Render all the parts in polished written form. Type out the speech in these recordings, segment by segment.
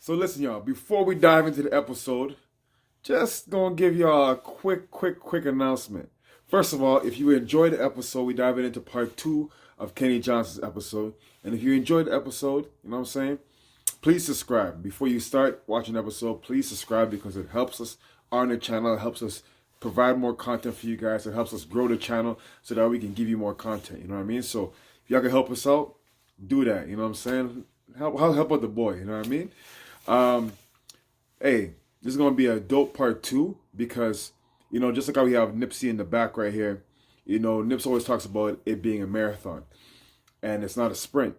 So listen, y'all, before we dive into the episode, just gonna give y'all a quick announcement. First of all, if you enjoyed the episode, we dive into part 2 of Kenny Johnson's episode. And if you enjoyed the episode, you know what I'm saying? Please subscribe. Before you start watching the episode, please subscribe because it helps us on the channel. It helps us provide more content for you guys. It helps us grow the channel so that we can give you more content. You know what I mean? So if y'all can help us out, do that. You know what I'm saying? Help out the boy. You know what I mean? Hey, this is gonna be a dope part 2 because just like how we have Nipsey in the back right here. Nips always talks about it being a marathon, and it's not a sprint.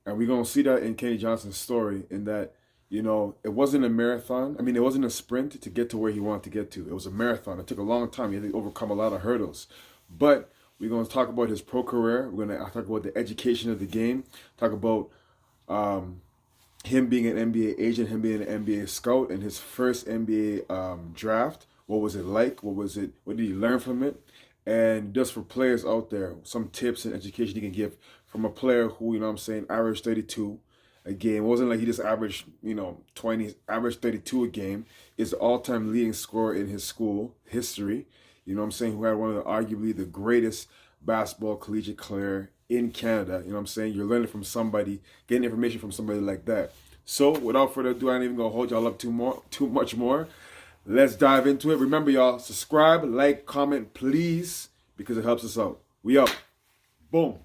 And we're gonna see that in Kenny Johnson's story, in that it wasn't a marathon. I mean, it wasn't a sprint to get to where he wanted to get to. It was a marathon. It took a long time. He had to overcome a lot of hurdles. But we're gonna talk about his pro career. We're gonna talk about the education of the game. Talk about him being an NBA agent, him being an NBA scout, and his first NBA draft. What was it like? What did he learn from it? And just for players out there, some tips and education he can give from a player who, averaged 32 a game. It wasn't like he just averaged, 20, averaged 32 a game. Is the all-time leading scorer in his school history. Who had one of arguably the greatest basketball collegiate player in Canada. You're learning from somebody, getting information from somebody like that. So without further ado, I ain't even gonna hold y'all up too much more. Let's dive into it. Remember, y'all, subscribe, like, comment, please, because it helps us out. We up. Boom.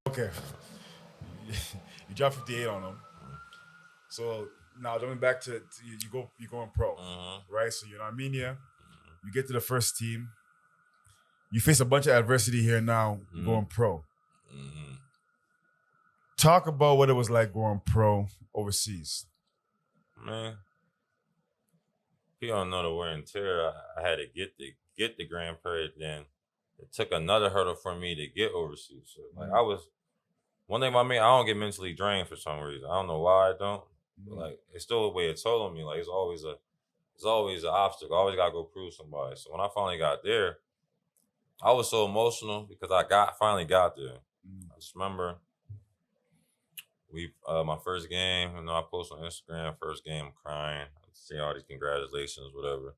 Okay. You dropped 58 on them. So now jumping back to you're going pro, right? So you're in Armenia. You get to the first team. You face a bunch of adversity here now going pro. Talk about what it was like going pro overseas. Man, people don't know the wear and tear. I had to get the Grand Prix. Then it took another hurdle for me to get overseas. So one thing about me, I don't get mentally drained for some reason. I don't know why I don't. But like it's still a way it told on me. Like it's always an obstacle. I always gotta go prove somebody. So when I finally got there, I was so emotional because I finally got there. I just remember my first game, I posted on Instagram, first game, I'm crying. I see all these congratulations, whatever.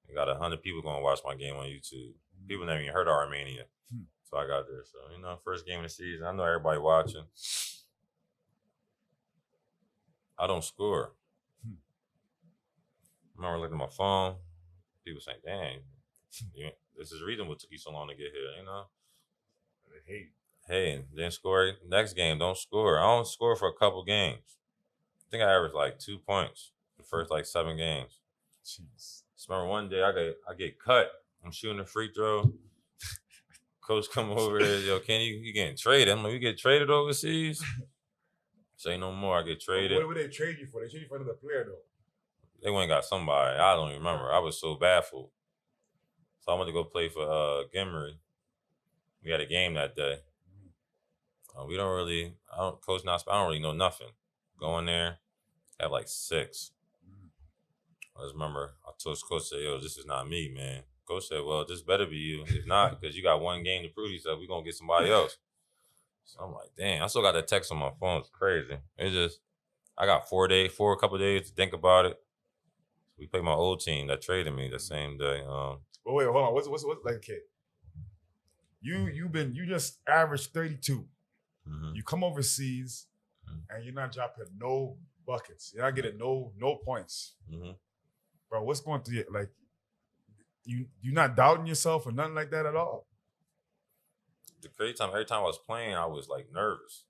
I got 100 people going to watch my game on YouTube. People never even heard of Armenia. So I got there. So, first game of the season, I know everybody watching. I don't score. I remember looking at my phone. People saying, dang, this is the reason what took you so long to get here, Hey, didn't score. Next game, don't score. I don't score for a couple games. I think I averaged like 2 points the first 7 games. Jeez. Just remember one day I get cut. I'm shooting a free throw. Coach come over here, yo, Kenny, you getting traded? I'm like, you get traded overseas? Say no more. I get traded. What would they trade you for? They trade you for another player though. They went and got somebody. I don't even remember. I was so baffled. So I went to go play for Gimmery. We had a game that day. We don't really, Coach Knox, I don't really know nothing. Go in there, have like 6. I just remember I told Coach, yo, this is not me, man. Coach said, well, this better be you. If not, because you got one game to prove yourself, we're going to get somebody else. So I'm like, damn, I still got that text on my phone. It's crazy. It's just, I got a couple days to think about it. We played my old team that traded me the same day. But wait, hold on. What's like, okay? You just averaged 32. You come overseas and you're not dropping no buckets. You're not getting no points. Bro, what's going through you? Like, you're not doubting yourself or nothing like that at all? The crazy time, every time I was playing, I was like nervous.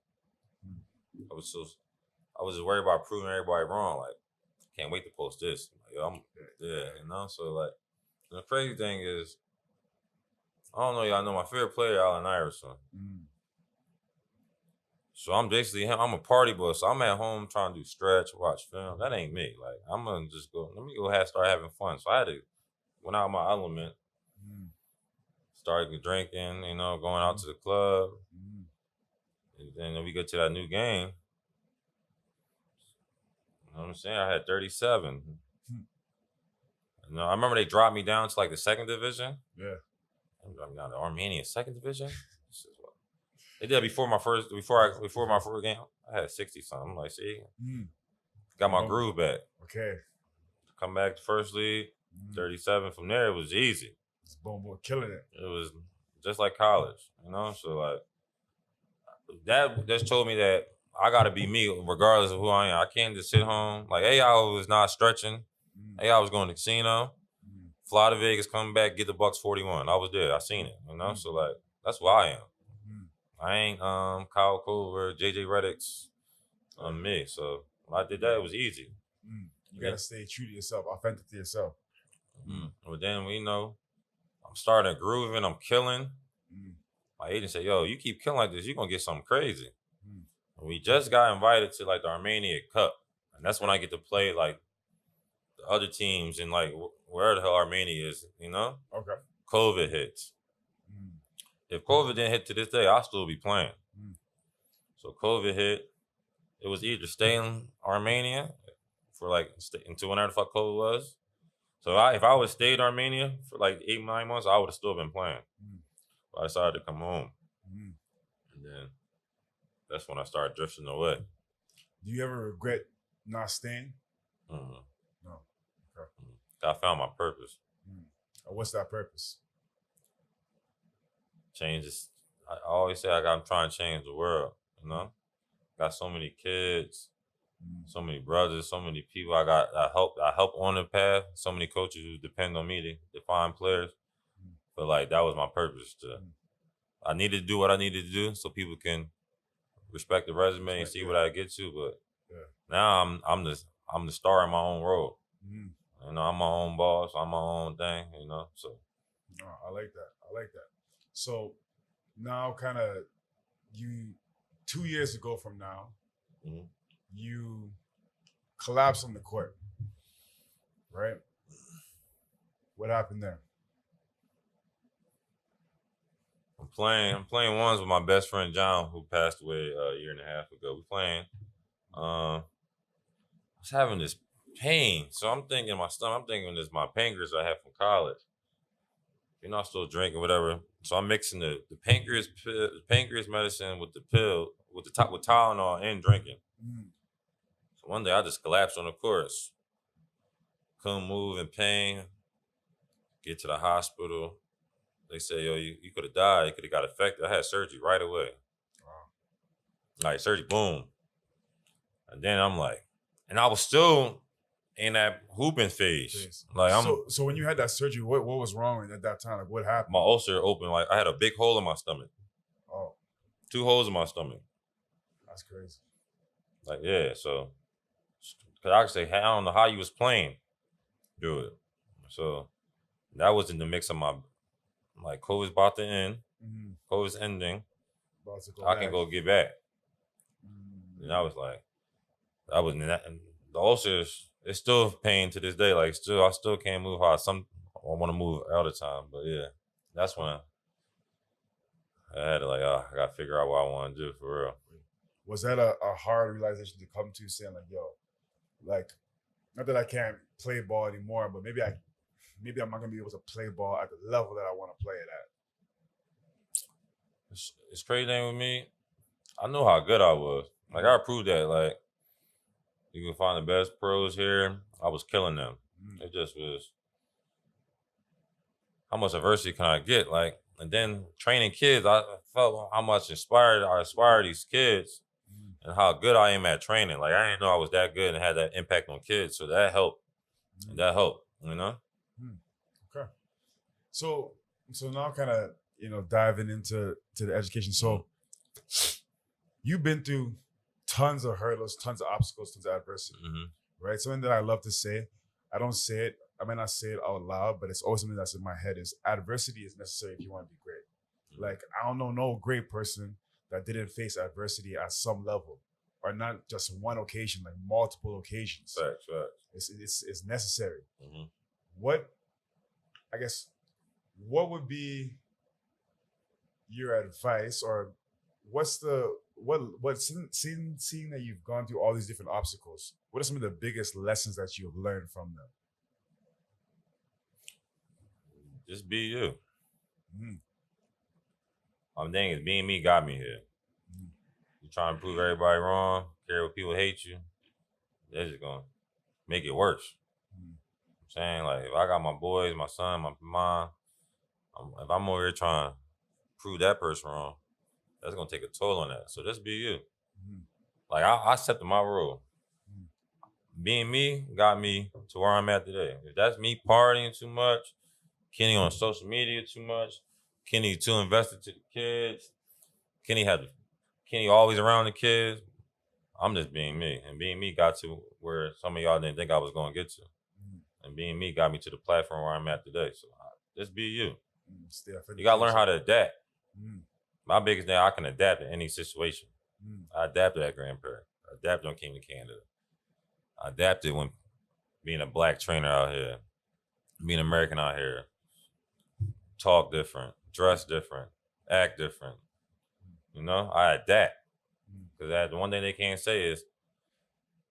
I was just worried about proving everybody wrong. Like, can't wait to post this. Like, So like, the crazy thing is, I don't know, y'all know my favorite player, Allen Iverson. So I'm basically him. I'm a party boy, so I'm at home trying to do stretch, watch film. That ain't me. Like, I'm gonna just let me go start having fun. So I had to went out of my element, started drinking, going out to the club. And then we get to that new game. You know what I'm saying? I had 37. I remember they dropped me down to like the 2nd division. Yeah. They dropped me down to Armenia 2nd division. They did before my first game. I had 60 something. I'm like, see, Got my groove back. Okay. Come back to first league, 37. From there, it was easy. It's boom, boom, killing it. It was just like college, you know? So, like, that just told me that I got to be me regardless of who I am. I can't just sit home. Like, AI was not stretching. AI was going to casino, fly to Vegas, come back, get the Bucks 41. I was there. I seen it, you know? So, like, that's who I am. I ain't Kyle Coover, JJ Redick's me. So, when I did that, it was easy. You got to stay true to yourself, authentic to yourself. But then, you know, I'm starting grooving. I'm killing. My agent said, yo, you keep killing like this, you're going to get something crazy. And we just got invited to, like, the Armenia Cup. And that's when I get to play, like, the other teams in, like, where the hell Armenia is, you know? Okay. COVID hits. If COVID didn't hit to this day, I'll still be playing. So COVID hit. It was either stay in Armenia for, like, until whenever the fuck COVID was. So if I would have stayed in Armenia for, like, 8-9 months, I would have still been playing. But I decided to come home. And then that's when I started drifting away. Do you ever regret not staying? No. Okay. I found my purpose. What's that purpose? Changes. I always say I'm trying to change the world, you know? Got so many kids, so many brothers, so many people I help on the path, so many coaches who depend on me to find players. But, like, that was my purpose. I needed to do what I needed to do so people can respect the resume and see what I get to. But now I'm the star in my own role. You know, I'm my own boss. I'm my own thing. You know, so. I like that. So now, kind of, 2 years ago from now, you collapsed on the court, right? What happened there? I'm playing ones with my best friend John, who passed away a year and a half ago. We playing. I was having this pain, so I'm thinking in my stomach. I'm thinking this my pancreas I had from college. You know, I'm still drinking whatever. So I'm mixing the pancreas medicine with the pill with Tylenol and drinking. So one day I just collapsed on the course. Couldn't move in pain. Get to the hospital. They say, yo, you could have died. You could have got affected. I had surgery right away. Wow. Like, surgery, boom. And then I'm like, and I was still in that hooping phase. Like, So when you had that surgery, what was wrong at that time? Like, what happened? My ulcer opened. Like, I had a big hole in my stomach. Oh. 2 holes in my stomach. That's crazy. Like, yeah, so. Because I could say, I don't know how you was playing. Do it. So, that was in the mix of my, like, COVID's about to end. COVID's ending. I can go get back. And I was like, I the ulcers, it's still pain to this day. Like, I still can't move how I want to move all the time. But yeah, that's when I had to, like, I got to figure out what I want to do for real. Was that a hard realization to come to, saying, like, yo, like, not that I can't play ball anymore, but maybe I'm not going to be able to play ball at the level that I want to play it at? It's crazy thing with me. I know how good I was. Like, I proved that. Like, you can find the best pros here. I was killing them. It just was, how much adversity can I get? Like, and then training kids, I felt how much I inspire these kids and how good I am at training. Like, I didn't know I was that good and had that impact on kids. So that helped. That helped, you know? Okay. So now kind of, you know, diving into the education. So you've been through tons of hurdles, tons of obstacles, tons of adversity, right? Something that I love to say, I don't say it, I may not say it out loud, but it's always something that's in my head, is adversity is necessary if you want to be great. Like, I don't know no great person that didn't face adversity at some level, or not just one occasion, like multiple occasions. Facts. It's necessary. What would be your advice, or seeing that you've gone through all these different obstacles, what are some of the biggest lessons that you've learned from them? Just be you. I'm thinking is being me got me here. You trying to prove everybody wrong, care what people hate you. they're just gonna make it worse. I'm saying, like, if I got my boys, my son, my mom, if I'm over here trying to prove that person wrong, that's gonna take a toll on that. So just be you. Like I accepted my role. Being me got me to where I'm at today. If that's me partying too much, Kenny on social media too much, Kenny too invested to the kids, Kenny always around the kids. I'm just being me, and being me got to where some of y'all didn't think I was gonna get to, and being me got me to the platform where I'm at today. So just be you. You gotta learn how to adapt. My biggest thing, I can adapt to any situation. I adapted at grandparent. I adapted when I came to Canada. I adapted when being a black trainer out here, being American out here, talk different, dress different, act different. You know, I adapt. Because the one thing they can't say is,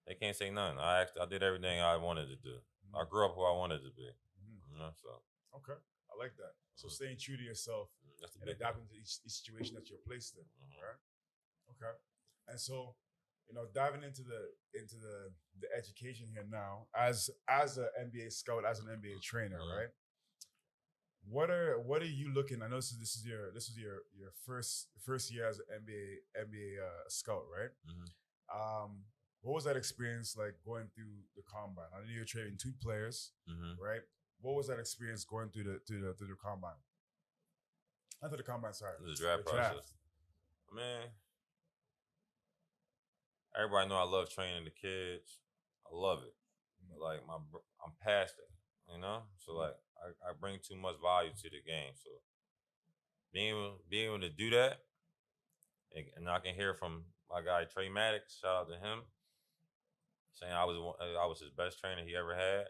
they can't say nothing. I did everything I wanted to do. I grew up who I wanted to be. You know, so. Okay, I like that. So staying true to yourself and adapting to each situation that you're placed in, right? Okay, and so diving into the education here now, as an NBA scout, as an NBA trainer, right? What are you looking? I know this is your first year as an NBA scout, right? What was that experience like going through the combine? I know you're training two players, right? What was that experience going through the combine? Not through the combine, sorry. The draft process. Man, everybody know I love training the kids. I love it. Like I'm past it, you know. So like I bring too much value to the game. So being able to do that, and I can hear from my guy Trey Maddox. Shout out to him, saying I was his best trainer he ever had.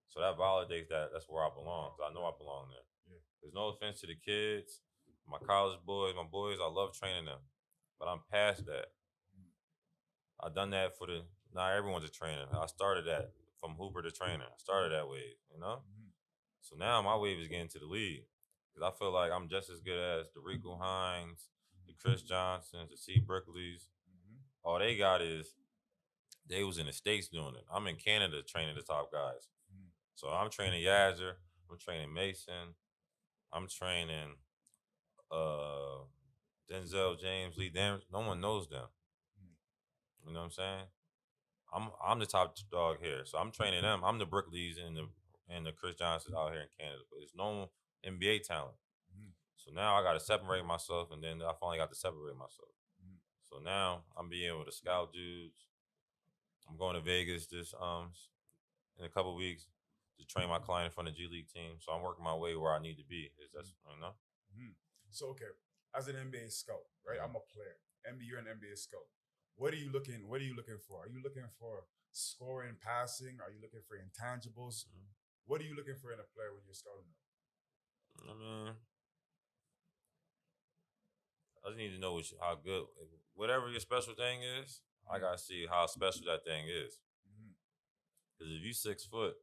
So that validates that's where I belong. So I know I belong there. There's no offense to the kids, my college boys, my boys. I love training them, but I'm past that. I've done that not everyone's a trainer. I started that from Hooper to trainer. I started that wave, you know? So now my wave is getting to the league. Because I feel like I'm just as good as the Rico Hines, the Chris Johnsons, the C. Brickleys. All they got is they was in the States doing it. I'm in Canada training the top guys. So I'm training Yazzer. I'm training Mason. I'm training Denzel, James, Lee Damage. No one knows them. You know what I'm saying? I'm the top dog here, so I'm training them. I'm the Brookleys and the Chris Johnsons out here in Canada, but it's no NBA talent. So now I got to separate myself, and then I finally got to separate myself. So now I'm being able to scout dudes. I'm going to Vegas this in a couple weeks to train my client in front of G League team. So I'm working my way where I need to be. Is that you know? So okay, as an NBA scout, right? I'm a player. You're an NBA scout. What are you looking for? Are you looking for scoring, passing? Are you looking for intangibles? What are you looking for in a player when you're scouting them? I mean, I just need to know how good, whatever your special thing is. I gotta see how special that thing is. Because if you 6 foot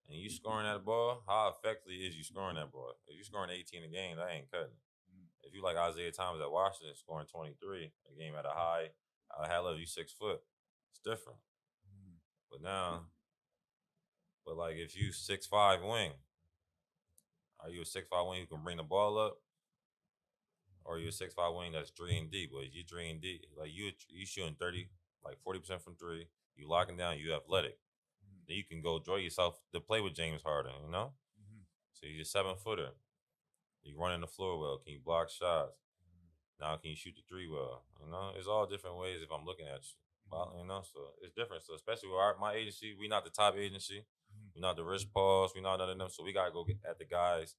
and you scoring that ball, how effectively is you scoring that ball? If you scoring 18 a game, that ain't cutting. If you like Isaiah Thomas at Washington scoring 23 a game at a high level, you 6 foot, it's different. But like if you 6'5" wing, are you a 6'5" wing who can bring the ball up? Or are you a 6'5" wing that's 3-and-D? But you 3-and-D, like you shooting 30, like 40% from three, you locking down, you athletic. Then you can go draw yourself to play with James Harden, you know? So you're a 7-footer. You running the floor well. Can you block shots? Now can you shoot the three well? You know, it's all different ways if I'm looking at you. You know, so it's different. So especially with my agency, we not the top agency. We're not the Rich Pauls. We're not none of them. So we gotta go get at the guys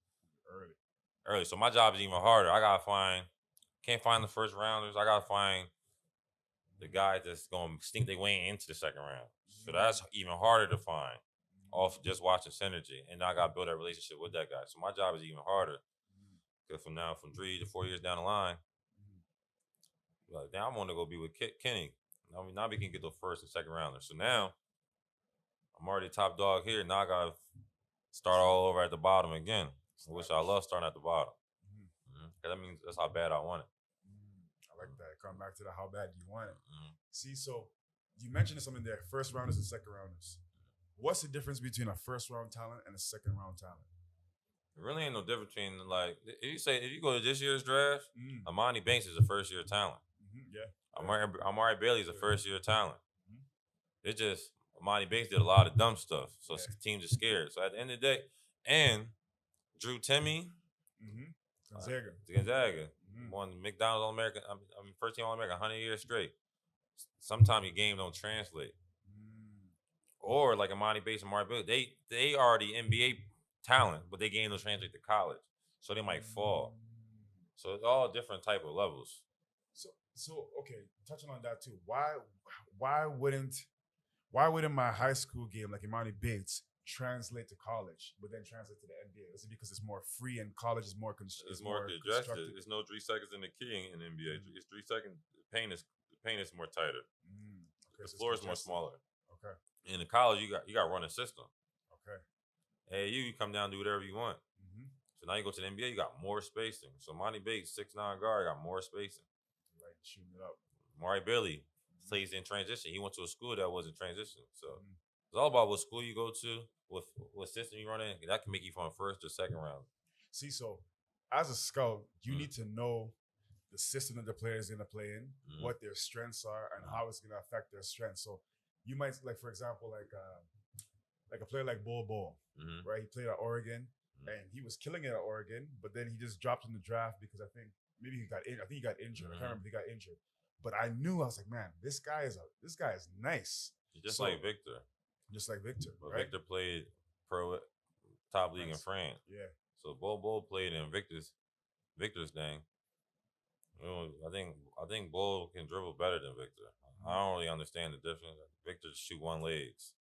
early. So my job is even harder. Can't find the first rounders. I gotta find the guys that's gonna sneak their way into the second round. So that's even harder to find off just watching synergy. And I gotta build that relationship with that guy. So my job is even harder. Because from 3 to 4 years down the line, like, now I want to go be with Kenny. Now we can get the first and second rounders. So now I'm already top dog here. Now I gotta start all over at the bottom again. Which I love starting at the bottom. Because that means that's how bad I want it. I like that. Come back to how bad you want it. See, so you mentioned something there. First rounders and second rounders. What's the difference between a first round talent and a second round talent? There really ain't no difference between like if you go to this year's draft, Amani Banks is a first year talent. Yeah. Amari Bailey is a first year talent. Mhm. It's just Amani Banks did a lot of dumb stuff, so Yeah. teams are scared. So at the end of the day, and Drew Timmy, Gonzaga won McDonald's All American. I mean, first team All American 100 years straight. Sometimes your game don't translate. Or like Amani Bates and Amari Bailey, they already NBA talent, but they game don't translate to college, so they might fall. So it's all different type of levels. So okay, touching on that too. Why wouldn't my high school game like Imani Bates translate to college, but then translate to the NBA? Is it because it's more free and college is more it's more congested? There's no 3 seconds in the key in NBA. It's 3 seconds. The paint is more tighter. Okay, the floor is more smaller. Okay. In the college, you got to run a system. Okay. Hey, you come down and do whatever you want. So now you go to the NBA, you got more spacing. So Monty Bates, 6'9" guard, got more spacing. Like shooting it up. Mari Bailey plays in transition. He went to a school that wasn't transition. So it's all about what school you go to, what system you run in. That can make you from first or second round. See, so as a scout, you need to know the system that the player is going to play in, what their strengths are, and how it's going to affect their strengths. So you might, like, for example, like a player like Bol, right? He played at Oregon, and he was killing it at Oregon, but then he just dropped in the draft because I think he got injured. I can't remember if he got injured. But I was like, man, this guy is nice. Just like Victor. But right? Victor played pro top league in France. Yeah. So Bol played in Victor's thing. I think Bol can dribble better than Victor. I don't really understand the difference. Victor shoot one legs.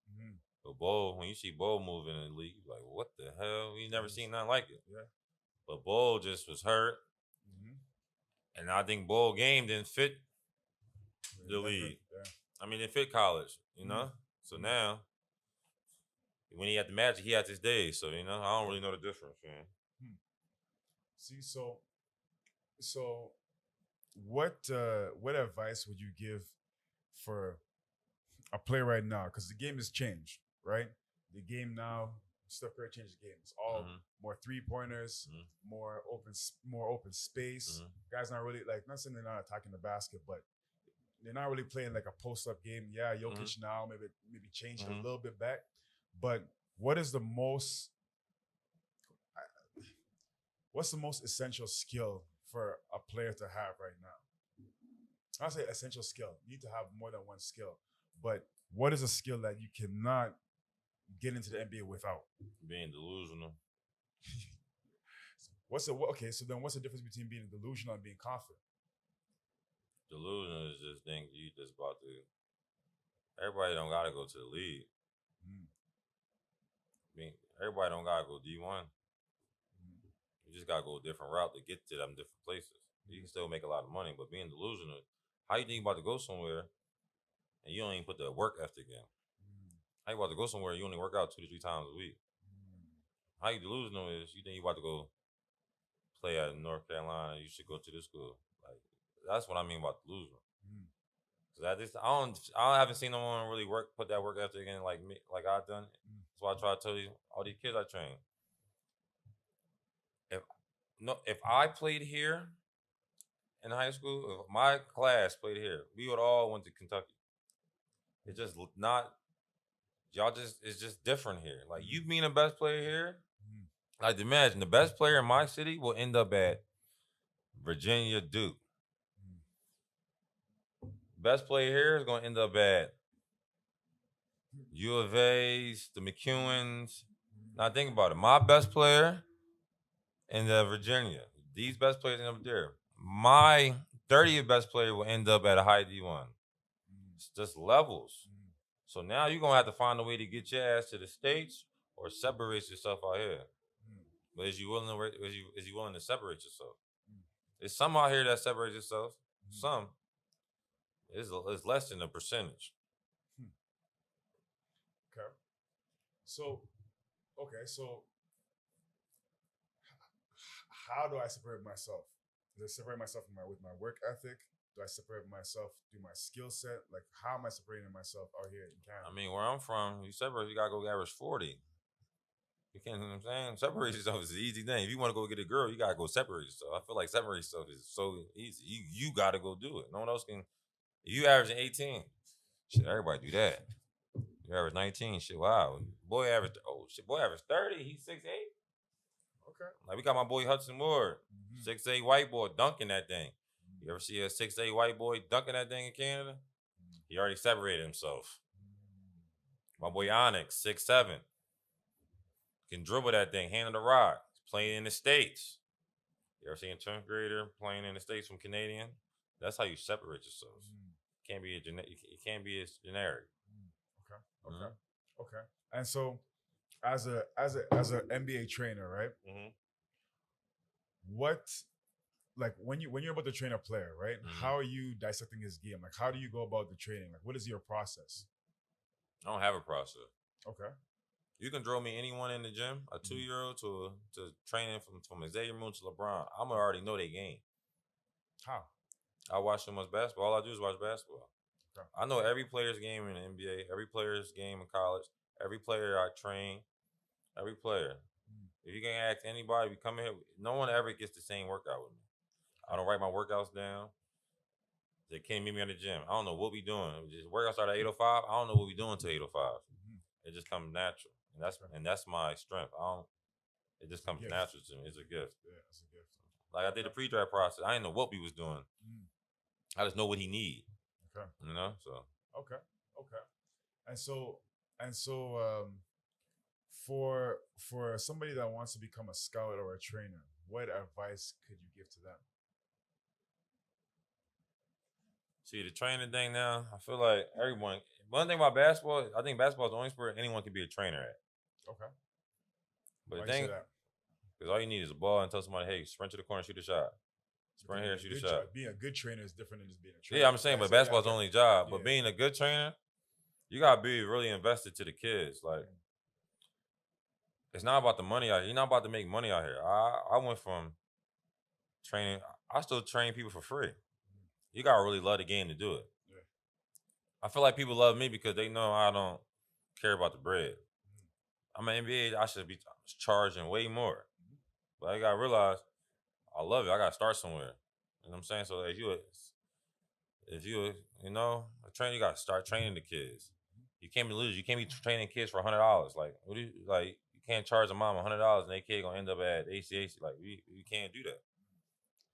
But Bol, when you see Bol moving in the league, you're like, what the hell? We never seen nothing like it. Yeah. But Bol just was hurt. And I think Bol game didn't fit the league. Yeah. I mean, it fit college, you know? So now, when he had the Magic, he had his days. So, I don't really know the difference, man. See, so what advice would you give for a player right now? Because the game has changed, right? The game now, Steph Curry changed the game. It's all more 3-pointers, more open space. Guys not really not saying they're not attacking the basket, but they're not really playing like a post-up game. Yeah, Jokic now maybe changed a little bit back, but what's the most essential skill for a player to have right now? I'll say essential skill. You need to have more than one skill, but what is a skill that you cannot get into the NBA without? Being delusional. Okay, so then what's the difference between being delusional and being confident? Delusional is just think you just about to. Everybody don't gotta go to the league. I mean, everybody don't gotta go D1. You just gotta go a different route to get to them different places. You can still make a lot of money, but being delusional, how you think you about to go somewhere and you don't even put the work ethic in? How you about to go somewhere you only work out 2 to 3 times a week? How you delusional is you think you about to go play at North Carolina, you should go to this school. Like, that's what I mean about delusional. Cause I haven't seen no one really put that work ethic in like me, like I've done. That's why I try to tell you all these kids I train. If I played here in high school, if my class played here, we would all went to Kentucky. It's just not. It's just different here. Like you being the best player here, like imagine the best player in my city will end up at Virginia Duke. Best player here is going to end up at U of A's, the McEwens. Now think about it. My best player in Virginia. These best players end up there. My 30th best player will end up at a high D1. It's just levels. So now you're going to have to find a way to get your ass to the States or separate yourself out here. But is you willing to separate yourself? There's some out here that separate yourself. Some. It's less than a percentage. Okay. So how do I separate myself? Does I separate myself with my work ethic? Do I separate myself through my skill set? Like, how am I separating myself out here in Canada? I mean, where I'm from, you separate, you gotta go average 40. You can't, you know what I'm saying? Separate yourself is an easy thing. If you want to go get a girl, you gotta go separate yourself. I feel like separate yourself is so easy. You gotta go do it. No one else can. If you averaging 18, shit, everybody do that. You average 19, shit, wow. Boy average, boy average 30, he's 6'8". Okay. Like, we got my boy Hudson Ward, 6'8" white boy dunking that thing. You ever see a 6'8" white boy dunking that thing in Canada? He already separated himself. My boy Onyx, 6'7", can dribble that thing, handle the rock. He's playing in the States. You ever seen a 10th grader playing in the States from Canadian? That's how you separate yourself. Can't be it can't be as generic. Okay. Okay. And so, as a NBA trainer, right? What, like, when you're about to train a player, right? How are you dissecting his game? Like, how do you go about the training? Like, what is your process? I don't have a process. Okay. You can throw me anyone in the gym, a 2-year-old to training from Xavier Moon to LeBron. I'm gonna already know their game. How? I watch so much basketball. All I do is watch basketball. Okay. I know every player's game in the NBA, every player's game in college, every player I train, every player. If you can ask anybody, we come here, no one ever gets the same workout with me. I don't write my workouts down. They can't meet me in the gym. I don't know what we doing. Just workouts start at 8:05. I don't know what we doing till 8:05. It just comes natural, and that's my strength. It just comes natural to me. It's a gift. Yeah, it's a gift. Like, I did the pre-draft process. I didn't know what we was doing. I just know what he need. Okay. You know, so. Okay. And so, for somebody that wants to become a scout or a trainer, what advice could you give to them? See, the training thing now, I feel like everyone. One thing about basketball, I think basketball is the only sport anyone can be a trainer at. Okay. But Why the thing, you say that? because all you need is a ball and tell somebody, hey, sprint to the corner, shoot a shot. Sprint here, shoot a shot. Being a good trainer is different than just being a trainer. Yeah, I'm saying, but basketball's the only job. But being a good trainer, you gotta be really invested to the kids. Like, it's not about the money out here. You're not about to make money out here. I went from training. I still train people for free. You gotta really love the game to do it. Yeah. I feel like people love me because they know I don't care about the bread. I'm an NBA. I should be charging way more. But I gotta realize I love it. I gotta start somewhere. You know what I'm saying? So if you a trainer, you gotta start training the kids. You can't be losing. You can't be training kids for $100. Like, you can't charge a mom $100 and their kid gonna end up at ACAC. Like, we can't do that.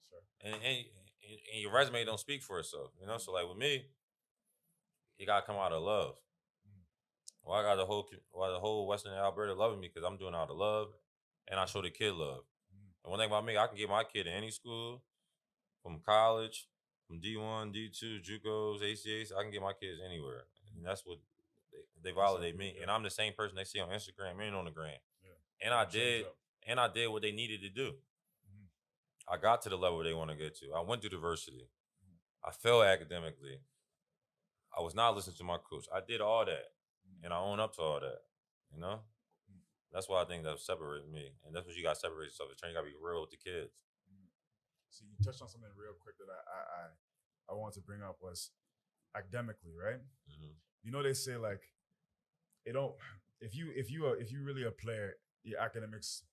Sure. And your resume don't speak for itself. You know. So, like, with me, it gotta come out of love. Well, I got the whole Western Alberta loving me because I'm doing it out of love, and I show the kid love. And one thing about me, I can get my kid in any school, from college, from D1, D2, JUCOs, ACAs. I can get my kids anywhere, and that's what they validate me. And I'm the same person they see on Instagram and on the gram. Yeah. And I did what they needed to do. I got to the level they want to get to. I went through diversity. I failed academically. I was not listening to my coach. I did all that, and I own up to all that. You know, that's why I think that separated me, and that's what you got to separate yourself. The train got to be real with the kids. So you touched on something real quick that I wanted to bring up was academically, right? You know, they say, like, if you really a player, your academics,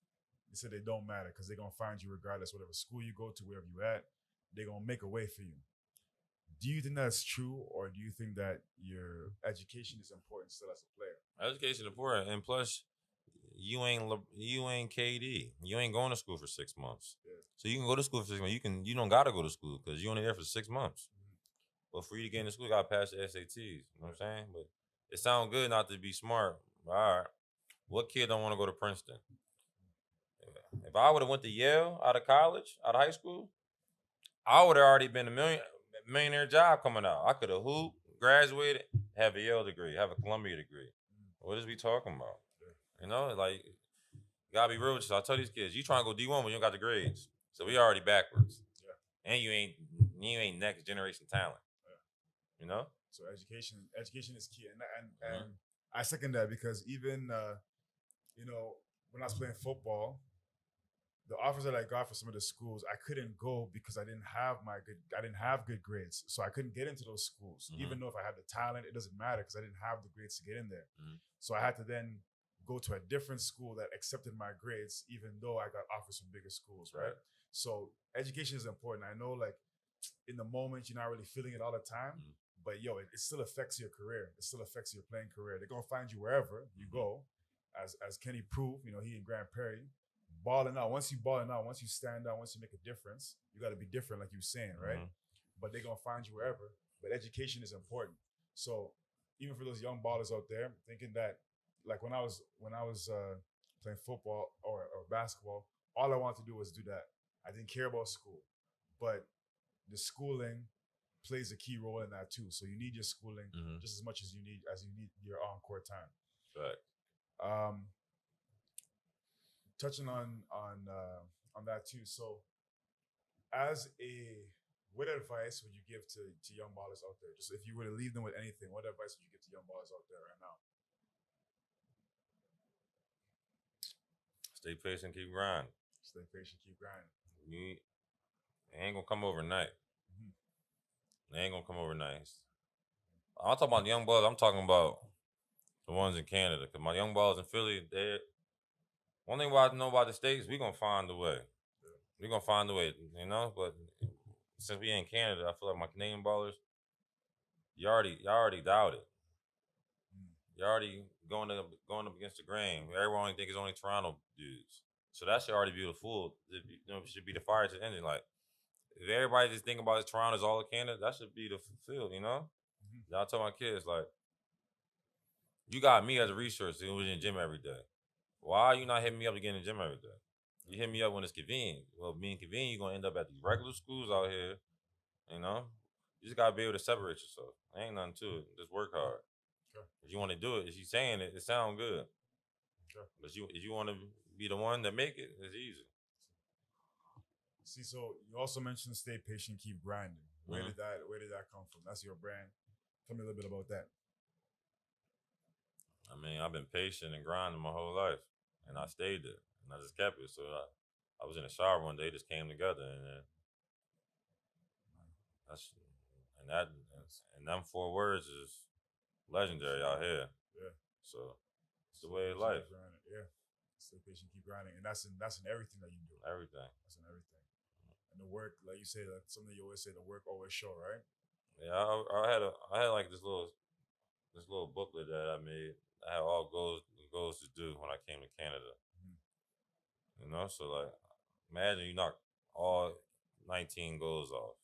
they say they don't matter because they're gonna find you regardless, whatever school you go to, wherever you at, they're gonna make a way for you. Do you think that's true, or do you think that your education is important still as a player? Education is important, and plus, you ain't KD. You ain't going to school for 6 months, so you can go to school for 6 months. You don't gotta go to school because you're only there for 6 months. But for you to get into school, you gotta pass the SATs. You know what I'm saying? But it sounds good not to be smart. All right, what kid don't want to go to Princeton? If I would have went to Yale out of college, out of high school, I would have already been a millionaire job coming out. I could have hooped, graduated, have a Yale degree, have a Columbia degree. What is we talking about? You know, like, you gotta be real with you. So I tell these kids, you trying to go D1, but you don't got the grades. So we already backwards. Yeah. And you ain't next generation talent. Yeah. You know? So education is key. And I second that because even when I was playing football, the offers that I got for some of the schools, I couldn't go because I didn't have good grades, so I couldn't get into those schools. Mhm. Even though if I had the talent, it doesn't matter because I didn't have the grades to get in there. Mhm. So I had to then go to a different school that accepted my grades, even though I got offers from bigger schools, right? Right. So education is important. I know, like, in the moment, you're not really feeling it all the time, Mhm. but yo, it still affects your career. It still affects your playing career. They're gonna find you wherever you Mhm. go, as Kenny proved. You know, he and Grant Perry balling out. Once you balling out, once you stand out, once you make a difference, you got to be different, like you were saying, right? Mhm. But they're gonna find you wherever. But education is important. So even for those young ballers out there thinking that, like when I was playing football or basketball, all I wanted to do was do that. I didn't care about school, but the schooling plays a key role in that too. So you need your schooling Mhm. just as much as you need your on court time. Fact. Um, touching on that too. So as a what advice would you give to young ballers out there? Just if you were to leave them with anything, what advice would you give to young ballers out there right now? Stay patient, keep grinding. Stay patient, keep grinding. You it ain't gonna come overnight. Mhm. It ain't gonna come overnight. I'm talking about the young boys. I'm talking about the ones in Canada. Cause my young boys in Philly, they one thing I know about the States, we gonna find a way. We gonna find a way, you know. But since we in Canada, I feel like my Canadian ballers, you already doubted. Mm. You're already going up against the grain. Everyone only think it's only Toronto dudes. So that should already be the full. You know, should be the fire to the engine. Like if everybody just think about it, Toronto's all of Canada, that should be the field. You know, Mhm. I tell my kids like, you got me as a resource who was in the gym every day. Why are you not hitting me up to get in the gym every day? You hit me up when it's convenient. Well, being convenient, you're gonna end up at these regular schools out here. You know, you just gotta be able to separate yourself. There ain't nothing to it. Just work hard. Sure. If you want to do it, if you saying it, it sounds good. Sure. But if you want to be the one that make it, it's easy. See, so you also mentioned stay patient, keep grinding. Mhm. Where did that come from? That's your brand. Tell me a little bit about that. I mean, I've been patient and grinding my whole life, and I stayed there, and I just kept it. So I was in the shower one day, it just came together, and then that's and that Yes. and them 4 words is legendary out here. Yeah. So it's the Stay way of patient, life. keep grinding. Yeah. Stay patient, keep grinding, and that's in everything that you do. Everything. That's in everything. And the work, like you say, like something you always say, the work always show, right? Yeah, I had like this little booklet that I made. I had all goals to do when I came to Canada. Mhm. You know, so like imagine you knock all 19 goals off.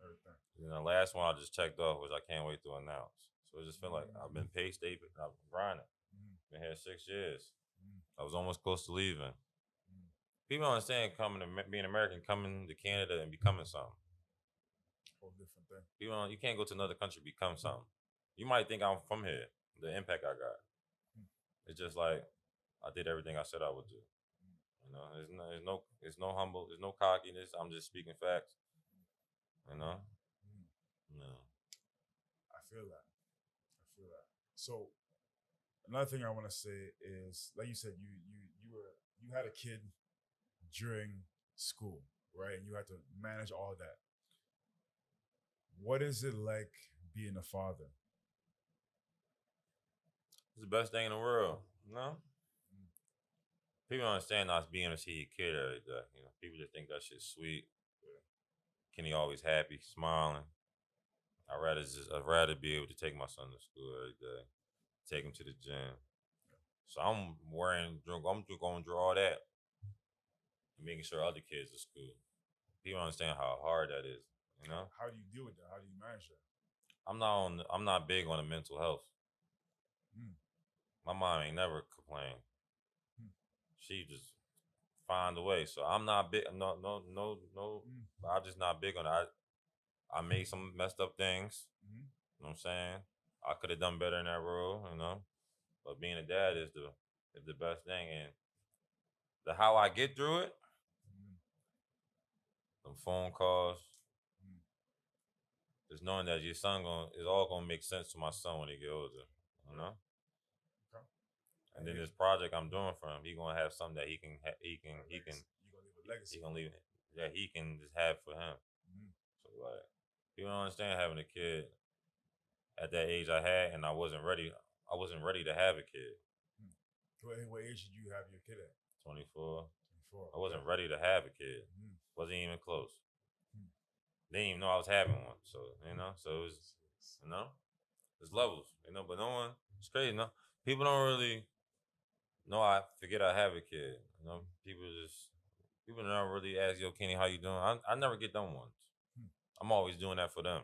Everything. You know, the last one I just checked off, which I can't wait to announce. So it just feel like I've been paid stable. I've been grinding. Mhm. Been here 6 years. Mhm. I was almost close to leaving. Mhm. People don't understand being American, coming to Canada and becoming something. Whole different thing. You can't go to another country and become something. You might think I'm from here. The impact I got. Mhm. It's just like I did everything I said I would do. You know, there's no humble, there's no cockiness. I'm just speaking facts. You know, Mhm. no. I feel that. I feel that. So another thing I want to say is, like you said, you had a kid during school, right? And you had to manage all that. What is it like being a father? It's the best thing in the world. You know, people don't understand not being able to see your kid every day. You know, people just think that shit's sweet. Kenny always happy, smiling. I'd rather be able to take my son to school every day, take him to the gym. So I'm going through all that and making sure other kids are school. People don't understand how hard that is. You know, How do you deal with that? How do you manage that? I'm not big on the mental health. Mm. My mom ain't never complained. Mm. She just find a way. So I'm not big. No, no, no, no. Mm. I'm just not big on it. I made some messed up things. Mm. You know what I'm saying? I could have done better in that role. You know, but being a dad is the best thing. And the how I get through it, Mm. some phone calls, Mm. just knowing that your son is all gonna make sense to my son when he get older. You know, Okay. And then this project I'm doing for him, he gonna have something that he can You gonna leave a legacy. he gonna leave that he can just have for him. So like, people don't understand having a kid at that age I had, and I wasn't ready. I wasn't ready to have a kid. What age did you have your kid at? 24. 24. I wasn't ready to have a kid. Wasn't even close. They didn't even know I was having one. So so it was, there's levels, but no one. It's crazy, people don't really know. I forget I have a kid. People don't really ask, yo, Kenny, how you doing? I never get them ones. I'm always doing that for them.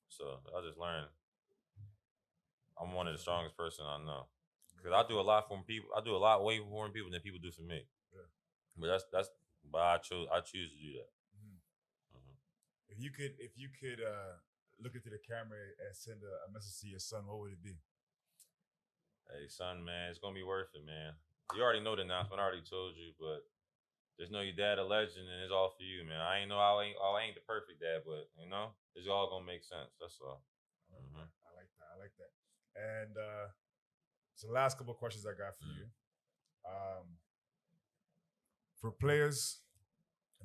So I just learned I'm one of the strongest person I know. Because I do a lot for people. I do a lot way more for people than people do for me. Yeah. But that's why I choose to do that. If you could look into the camera and send a message to your son, what would it be? Hey son, man, it's gonna be worth it, man. You already know the announcement. I already told you, but just know your dad a legend, and it's all for you, man. I ain't the perfect dad, but it's all gonna make sense. That's all. I like that. And so the last couple of questions I got for you. For players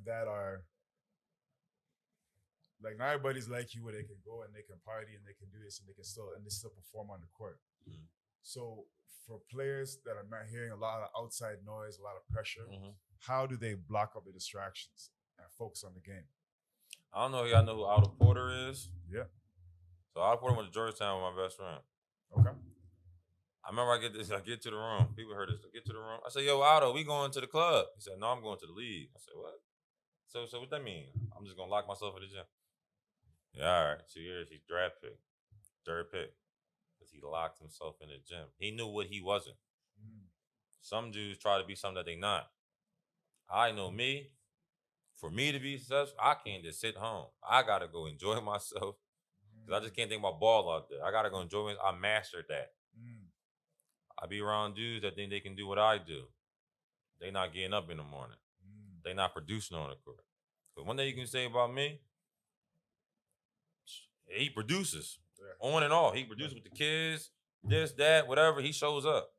that are like, not everybody's like you, where they can go and they can party and they can do this and they still perform on the court. So for players that are not hearing a lot of outside noise, a lot of pressure, how do they block up the distractions and focus on the game? I don't know if y'all know who Aldo Porter is. Yeah. So Aldo Porter went to Georgetown with my best friend. Okay. I remember I get to the room. People heard this. I get to the room. I said, yo, Aldo, we going to the club. He said, no, I'm going to the league. I said, what? So what that mean? I'm just going to lock myself in the gym. Yeah, all right. 2 years, he's draft pick. Third pick. Because he locked himself in the gym. He knew what he wasn't. Some dudes try to be something that they not. I know me. For me to be successful, I can't just sit home. I got to go enjoy myself. Because I just can't think about ball out there. I got to go enjoy it. I mastered that. I be around dudes that think they can do what I do. They not getting up in the morning. They not producing on the court. But one thing you can say about me, he produces. On and off. He produces with the kids, this, that, whatever. He shows up.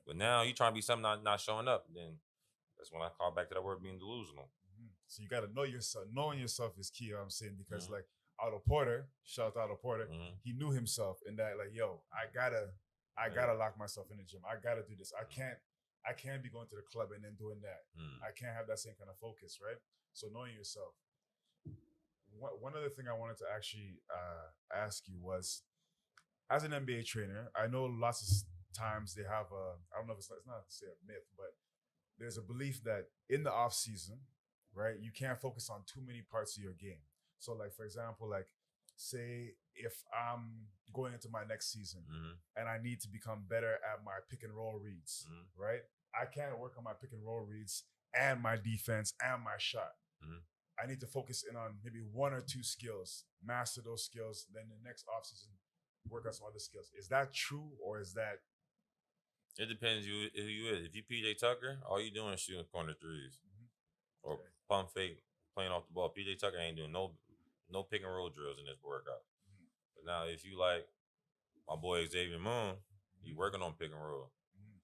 But now you trying to be something not showing up. Then that's when I call back to that word being delusional. So you got to know yourself. Knowing yourself is key, I'm saying, because like Aldo Porter, shout out Aldo Porter, he knew himself in that, like, yo, I gotta lock myself in the gym. I gotta do this. I can't be going to the club and then doing that. I can't have that same kind of focus, right? So knowing yourself. One other thing I wanted to actually ask you was, as an NBA trainer, I know lots of times they have I don't know if it's not to say a myth, but there's a belief that in the off season, right, you can't focus on too many parts of your game. So like, for example, like, say if I'm going into my next season and I need to become better at my pick and roll reads, right? I can't work on my pick and roll reads and my defense and my shot. I need to focus in on maybe one or two skills, master those skills, then the next offseason work on some other skills. Is that true, or is that? It depends who you is. If you PJ Tucker, all you doing is shooting corner threes. Or pump fake, playing off the ball. PJ Tucker ain't doing no pick and roll drills in this workout. But now if you like my boy Xavier Moon, you working on pick and roll.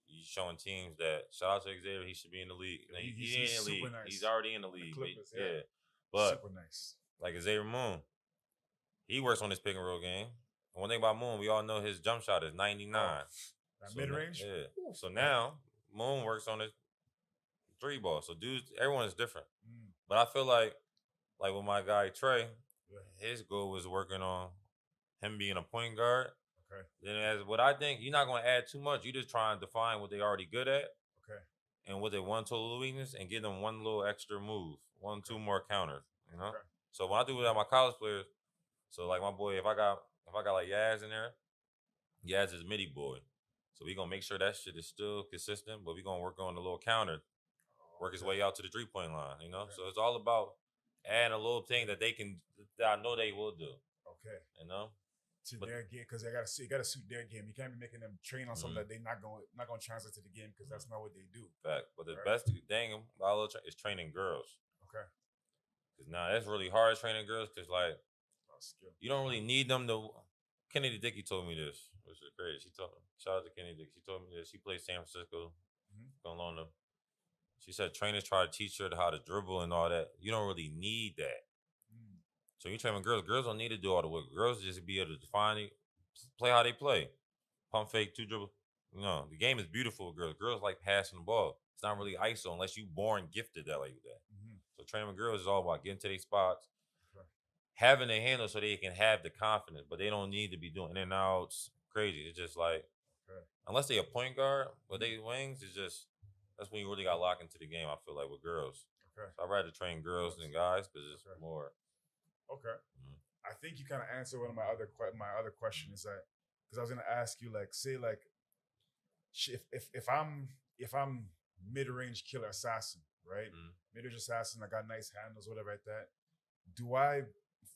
You showing teams that, shout out to Xavier, he should be in the league. He's in the league. Nice. He's already in the league. Clippers, yeah. But super nice. Like Xavier Moon, he works on his pick and roll game. And one thing about Moon, we all know his jump shot is 99. That mid range? Yeah. So now Moon works on his three ball. So dudes, everyone is different. But I feel like with my guy Trey, his goal was working on him being a point guard. Okay. Then as what I think, you're not going to add too much. You just try and define what they already good at. Okay. And what they one total weakness, and give them one little extra move, two more counters. Okay. So when I do that with my college players, so like my boy, if I got like Yaz in there, Yaz is midi boy. So we gonna make sure that shit is still consistent, but we gonna work on the little counter, work his way out to the 3-point line. So it's all about adding a little thing that I know they will do. Okay. To their game, because you gotta suit their game. You can't be making them train on something that they're not going to translate to the game, because that's not what they do. Fact. But the best thing about is training girls. Okay. Because now it's really hard training girls, because like you don't really need them to. Kennedy Dickey told me this, which is great. Shout out to Kennedy Dickey. She told me this. She played San Francisco, going on them. She said trainers try to teach her how to dribble and all that. You don't really need that. So you train with girls. Girls don't need to do all the work. Girls just be able to define it, play how they play. Pump fake, two dribble. No, the game is beautiful with girls. Girls like passing the ball. It's not really ISO unless you born gifted that like that. So training with girls is all about getting to their spots, having a handle so they can have the confidence, but they don't need to be doing in and outs. Crazy. It's just like unless they a point guard, but they wings, it's just that's when you really got locked into the game. I feel like with girls. So I'd rather train girls than guys because it's more. Okay. I think you kind of answered one of my other question is that because I was gonna ask you like say like if I'm mid-range killer assassin, right? Mid-range assassin, I got nice handles, whatever like that. Do I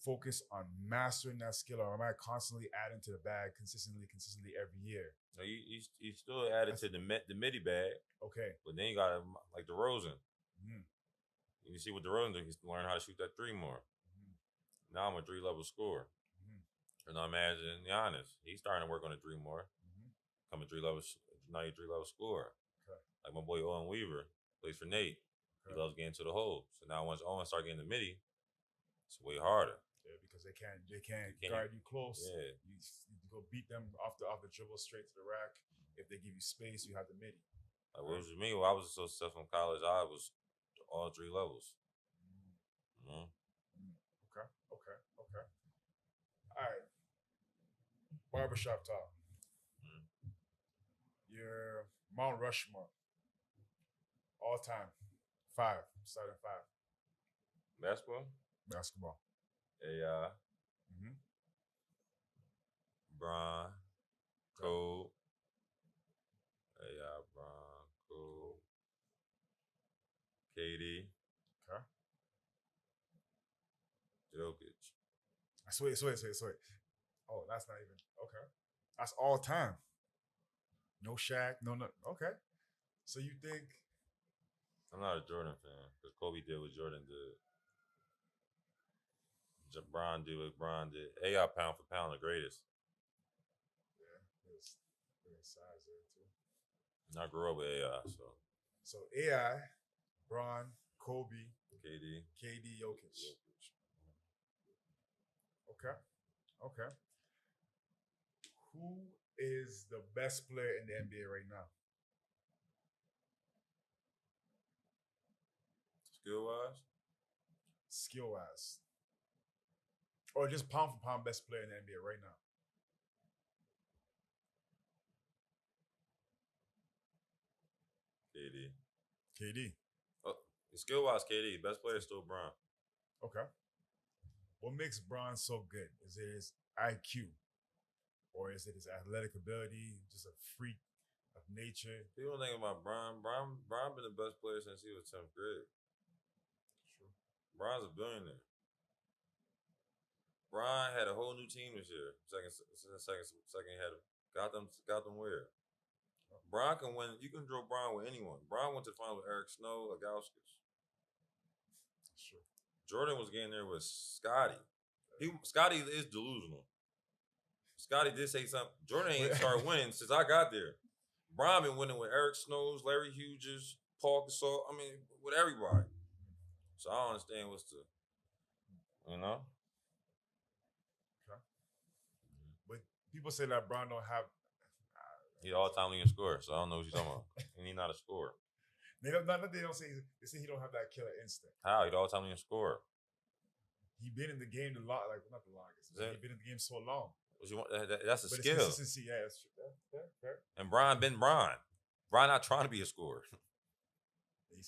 focus on mastering that skill, or am I constantly adding to the bag consistently every year? So you still added to the midi bag. Okay. But then you got like DeRozan. You see what DeRozan did, he's learning how to shoot that three more. Now I'm a 3-level scorer. And I imagine Giannis, he's starting to work on a 3 more. Come a 3-level, now you're 3-level scorer. Like my boy Owen Weaver plays for Nate. He loves getting to the hole. So now once Owen start getting the midi, it's way harder. Yeah, because they can't guard you close. Yeah. You go beat them off the dribble straight to the rack. If they give you space, you have the midi. Like what was me? When I was so stuff in college, I was all 3 levels. Okay. All right. Barbershop talk. Your Mount Rushmore. All time. 5. Starting 5. Basketball. AI. Bron. Cole. AI. Bron. Cole. KD. Okay. Jokic. Sweet. Oh, that's not even okay. That's all time. No Shaq, no. Okay. So you think? I'm not a Jordan fan because Kobe did what Jordan did. Bron did what Bron did. AI pound for pound the greatest. Yeah, there's size there too. And I grew up with AI, so AI, Bron, Kobe, KD, Jokic. Okay. Who is the best player in the NBA right now? Skill wise? Or just pound for pound best player in the NBA right now? KD. Oh, skill wise, KD. Best player is still Bron. Okay. What makes Bron so good? Is it his IQ? Or is it his athletic ability? Just a freak of nature? People think about Bron. Bron been the best player since he was 10th grade. True. Bron's a billionaire. Bron had a whole new team this year. Second had got them where? Bron can win. You can draw Bron with anyone. Bron went to the final with Eric Snow, Lagauskas. That's true. Jordan was getting there with Scotty. Scotty is delusional. Scotty did say something. Jordan ain't started winning since I got there. Bron been winning with Eric Snows, Larry Hughes, Paul Gasol. I mean, with everybody. So I don't understand what's the, Okay. But people say that Bron don't have. He's all-time leading scorer, so I don't know what you're talking about. And he's not a scorer. They don't say. They say he don't have that killer instinct. How? He's the all-time leading scorer. He been in the game not the longest. He been in the game so long. That's a but skill. Consistency, yeah, that's true. Fair. And Bron been Bron. Bron not trying to be a scorer.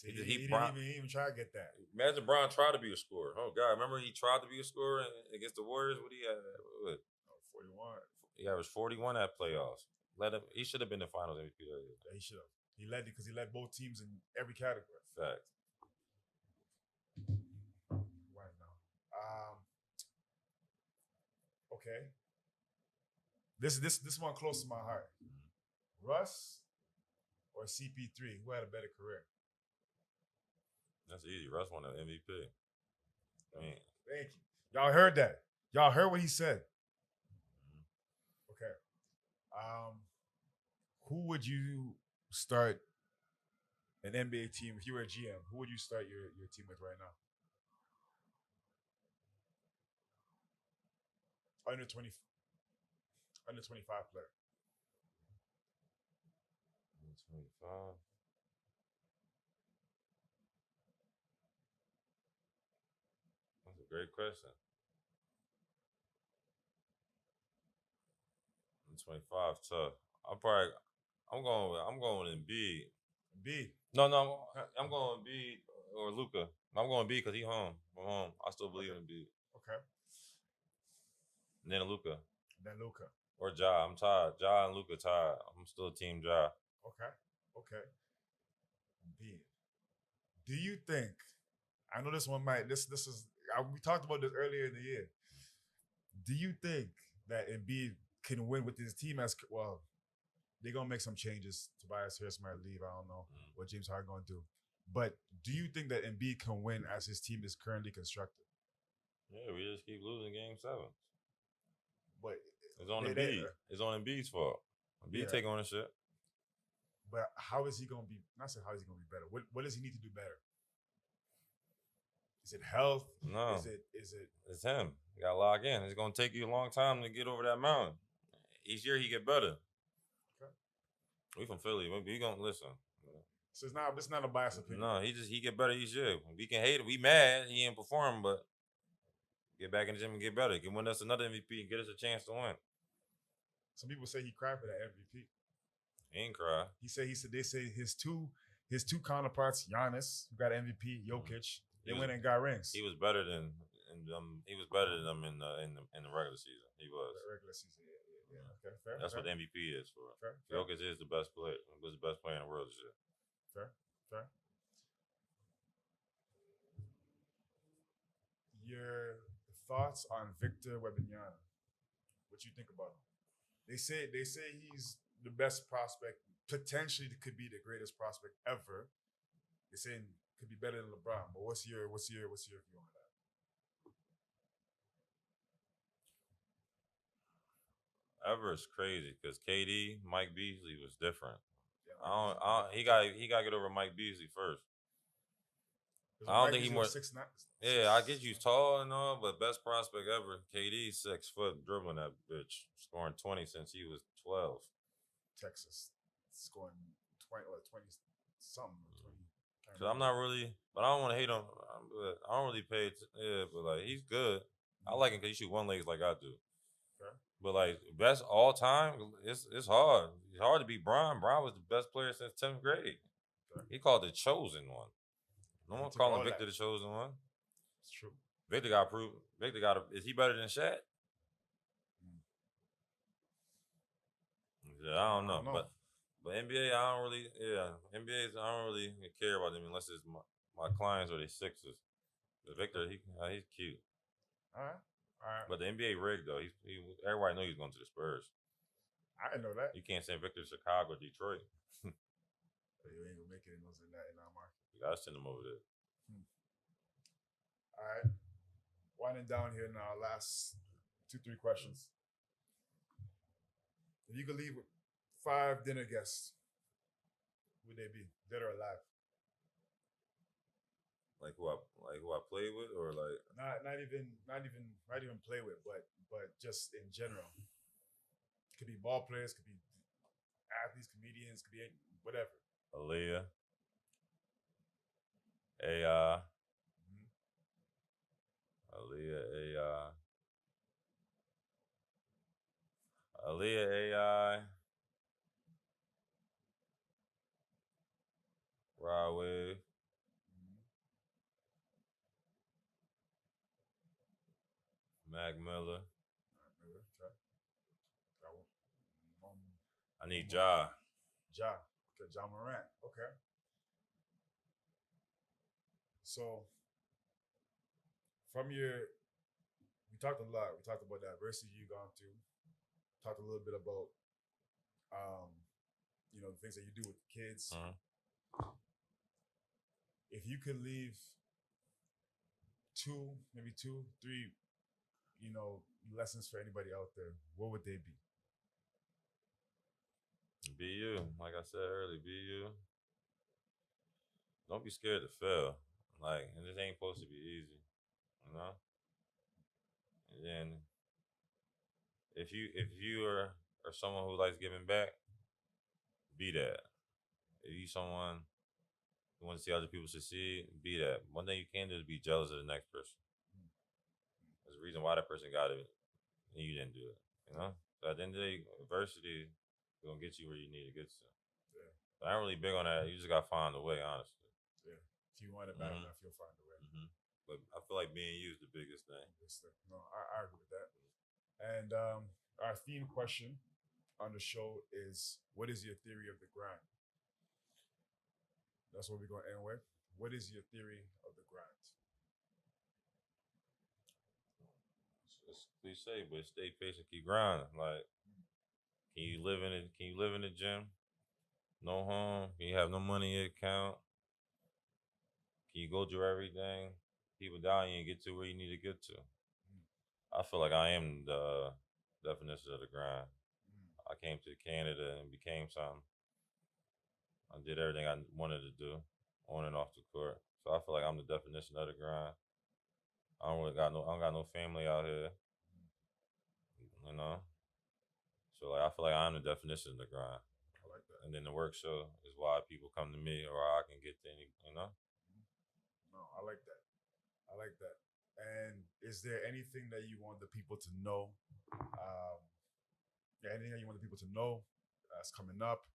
He didn't even try to get that. Imagine Bron tried to be a scorer. Oh God, remember he tried to be a scorer against the Warriors? What he had? 41. He averaged 41 at playoffs. He should have been the Finals MVP. Yeah, he should have. He led because he led both teams in every category. Fact. Right now. Okay. This one close to my heart. Russ or CP3? Who had a better career? That's easy. Russ won an MVP. Thank you. Y'all heard that. Y'all heard what he said. Who would you start an NBA team if you were a GM? Who would you start your team with right now? Under 20, under 25 player. 25. That's a great question. 25 tough. I'm going with Embiid. B. No, I'm going with Embiid or Luca. I'm going Embiid because he home. I'm home. I still believe in Embiid. Okay. And then Luca. Then Luca. Or Ja. I'm tired. Ja and Luca tired. I'm still team Ja. Okay. Okay. B. Do you think? I know this one might. This is. We talked about this earlier in the year. Do you think that Embiid can win with his team as well? They're gonna make some changes. Tobias Harris might leave. I don't know what James Harden gonna do. But do you think that Embiid can win as his team is currently constructed? Yeah, we just keep losing game 7. But it's on Embiid. It's on Embiid's fault. Embiid take ownership. But how is he gonna be? Not saying how is he gonna be better. What does he need to do better? Is it health? No. Is it? It's him. You gotta log in. It's gonna take you a long time to get over that mountain. Each year he get better. Okay. We from Philly. We gonna listen. So it's not a biased opinion. No, he get better each year. We can hate it. We mad he ain't perform, but get back in the gym and get better. He can win us another MVP and get us a chance to win. Some people say he cried for that MVP. He ain't cry. They say his two counterparts, Giannis, who got MVP, Jokic, they went and got rings. He was better than them in the regular season. He was. The regular season, yeah. Okay, fair. That's fair. what the MVP is for. Fair. Jokic is the best player. Was the best player in the world this year. Fair. Your thoughts on Victor Wembanyama? What you think about him? They say he's the best prospect. Potentially could be the greatest prospect ever. They're saying could be better than LeBron. But what's your view on that? Ever is crazy because KD, Mike Beasley was different. Yeah, he got to get over Mike Beasley first. I don't think he more 6'9". Yeah, I get you tall and all, but best prospect ever. KD 6 foot dribbling that bitch, scoring 20 since he was 12. Texas scoring 20 something 20. Cause I'm not really, but I don't want to hate him. I don't really pay. But like he's good. I like him because he shoot one legs like I do. Okay. But like best all time, it's hard. It's hard to beat Bron. Bron was the best player since 10th grade. Okay. He called the chosen one. No one calling Victor the chosen one. It's true. Victor got proved. Is he better than Shaq? Yeah, I don't know. But NBA, I don't really. Yeah, NBA, I don't really care about them unless it's my clients or they Sixers. But Victor, he's cute. All right. But the NBA rigged though. Everybody knew he was going to the Spurs. I didn't know that. You can't send Victor to Chicago or Detroit. You ain't gonna make it in our market. You gotta send him over there. All right. Winding down here now. Last 2-3 questions. If you could leave with 5 dinner guests, who would they be, dead or alive? Like who I play with, or like not even play with, but just in general. Could be ball players, could be athletes, comedians, could be whatever. Aaliyah, AI, Aaliyah, AI, Rod Wave, Mac Miller. I need Ja. Okay, Ja Morant. Okay. So, we talked a lot. We talked about the adversity you gone through. Talked a little bit about, the things that you do with the kids. If you could leave 2, maybe 2, 3, lessons for anybody out there, what would they be? Be you. Like I said earlier, be you. Don't be scared to fail. Like, and this ain't supposed to be easy, you know. And then if you are someone who likes giving back, be that. If you someone who wants to see other people succeed, be that. One thing you can't do is be jealous of the next person. There's a reason why that person got it and you didn't do it. You know. So at the end of the day, adversity is gonna get you where you need to get to. Yeah. But I'm really big on that. You just gotta find a way, honestly. Yeah. If you want it bad enough, you'll find a way. But I feel like being you is the biggest thing. No, I agree with that. And our theme question on the show is, what is your theory of the grind? That's what we're going to end with. What is your theory of the grind? It's cliche, but stay patient, keep grinding. Like, can you live in it? Can you live in the gym? No home. Can you have no money in your account? Can you go through everything? People die and get to where you need to get to. I feel like I am the definition of the grind. I came to Canada and became something. I did everything I wanted to do, on and off the court. So I feel like I'm the definition of the grind. I don't got no family out here. You know. So like I feel like I'm the definition of the grind. I like that. And then the work show is why people come to me or I can get to any, you know. No, I like that. I like that. And is there anything that you want the people to know? Anything that you want the people to know that's coming up?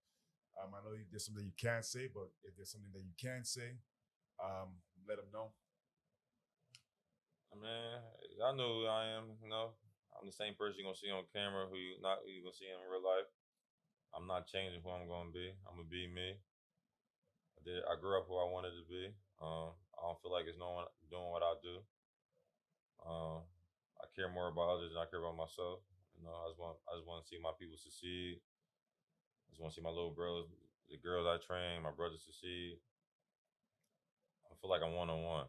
I know there's something you can't say, but if there's something that you can say, let them know. I mean, y'all know who I am. You know, I'm the same person you're gonna see on camera who you gonna see in real life. I'm not changing who I'm gonna be. I'm gonna be me. I grew up who I wanted to be. I don't feel like it's no one doing what I do. I care more about others than I care about myself. You know, I just want to see my people succeed. I just want to see my little bros, the girls I train, my brothers succeed. I feel like I'm one on one.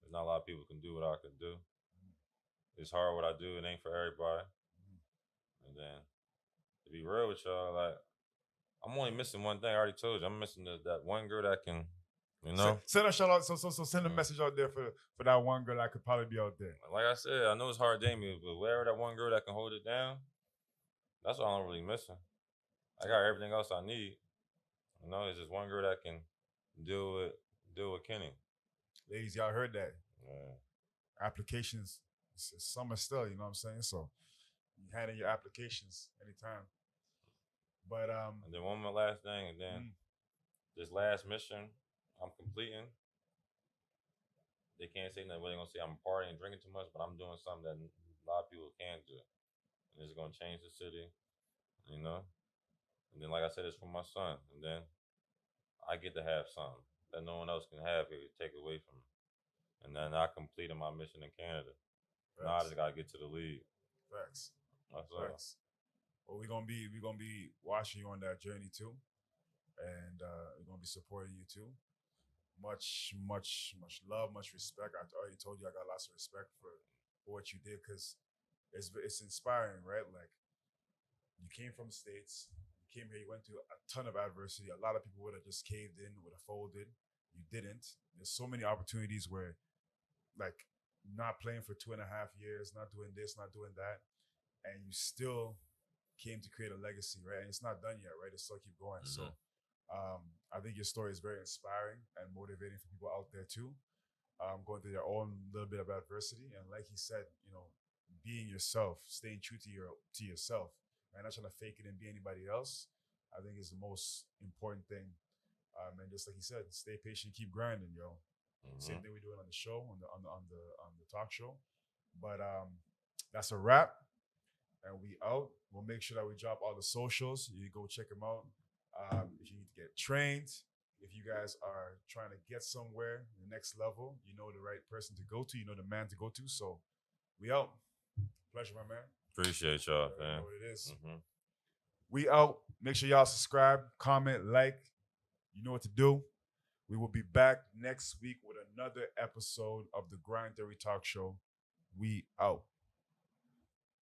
There's not a lot of people can do what I can do. It's hard what I do. It ain't for everybody. And then to be real with y'all, like I'm only missing one thing. I already told you. I'm missing that one girl that can, you know. Send a shout out. So send a message out there for that one girl that could probably be out there. Like I said, I know it's hard dating me, but wherever that one girl that can hold it down, that's what I'm really missing. I got everything else I need. You know, it's just one girl that can deal with Kenny. Ladies, y'all heard that. Yeah. Applications, it's summer still, you know what I'm saying? So you hand in your applications anytime. But And then one more last thing, and then this last mission I'm completing. They can't say nothing. They're gonna say I'm partying and drinking too much, but I'm doing something that a lot of people can't do, and it's gonna change the city, you know. And then, like I said, it's for my son, and then I get to have something that no one else can have here, take away from me. And then I completed my mission in Canada. Facts. Now I just gotta get to the league. Facts. That's Facts. Well, we're gonna be watching you on that journey too, and we're gonna be supporting you too. Much love, much respect. I already told you I got lots of respect for what you did because it's inspiring, right? Like you came from the States, you came here, you went through a ton of adversity. A lot of people would have just caved in, would have folded. You didn't. There's so many opportunities where, like, not playing for 2.5 years, not doing this, not doing that, and you still came to create a legacy, right? And it's not done yet, right? It's still keep going. So I think your story is very inspiring and motivating for people out there too, going through their own little bit of adversity. And like he said, you know, being yourself, staying true to yourself, and not trying to fake it and be anybody else, I think is the most important thing. And just like he said, stay patient, keep grinding, yo. Same thing we're doing on the show, on the talk show. But that's a wrap. And we out. We'll make sure that we drop all the socials. You go check them out. If you need to get trained, if you guys are trying to get somewhere, the next level, you know the right person to go to. You know the man to go to. So we out. Pleasure, my man. Appreciate y'all, You man. know what it is. We out. Make sure y'all subscribe, comment, like. You know what to do. We will be back next week with another episode of the Grind Theory Talk Show. We out.